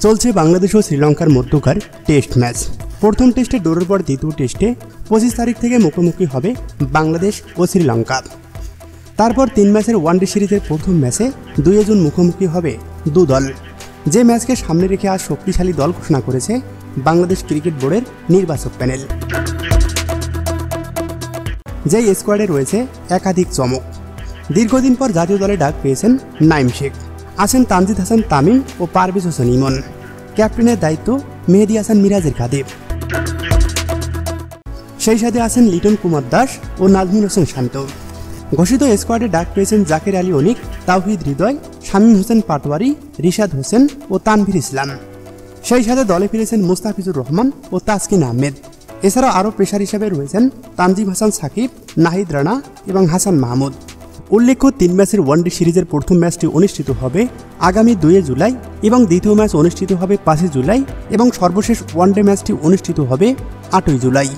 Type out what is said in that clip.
চলছে বাংলাদেশ ও শ্রীলঙ্কার মধ্যকার টেস্ট ম্যাচ। প্রথম টেস্টে ড্রর পর দ্বিতীয় টেস্টে 25 তারিখ থেকে মুখোমুখি হবে বাংলাদেশ ও শ্রীলঙ্কা। তারপর 3 ম্যাচের ওয়ানডে সিরিজের প্রথম ম্যাচে 2 জুন মুখোমুখি হবে দু দল। যে ম্যাচকে সামনে রেখে আজ শক্তিশালী দল ঘোষণা করেছে বাংলাদেশ ক্রিকেট বোর্ডের নির্বাচক প্যানেল। যেই স্কোয়াডে রয়েছে একাধিক চমক। দীর্ঘদিন পর জাতীয় দলে ডাক পেয়েছেন নাঈম শেখ, আছেন তানজিদ হাসান তামিম ও পারভেজ হোসেন ইমন। ক্যাপ্টেনের দায়িত্ব মেহেদী হাসান মিরাজের কাঁধে। সেই সাথে আছেন লিটন কুমার দাস ও নাজমুল হোসেন শান্ত। ঘোষিত স্কোয়াডে ডাক পেয়েছেন জাকের আলী অনিক, তাওহিদ হৃদয়, শামীম হোসেন পাটোয়ারি, রিশাদ হোসেন ও তানভীর ইসলাম। সেই সাথে দলে ফিরেছেন মুস্তাফিজুর রহমান ও তাসকিন আহমেদ। এছাড়াও আরও পেশার হিসেবে রয়েছেন তানজিম হাসান সাকিব, নাহিদ রানা এবং হাসান মাহমুদ। উল্লেখ্য 3 ম্যাচের ওয়ানডে সিরিজের প্রথম ম্যাচটি অনুষ্ঠিত হবে আগামী 2 জুলাই এবং দ্বিতীয় ম্যাচ অনুষ্ঠিত হবে 5 জুলাই এবং সর্বশেষ ওয়ানডে ম্যাচটি অনুষ্ঠিত হবে 8 জুলাই।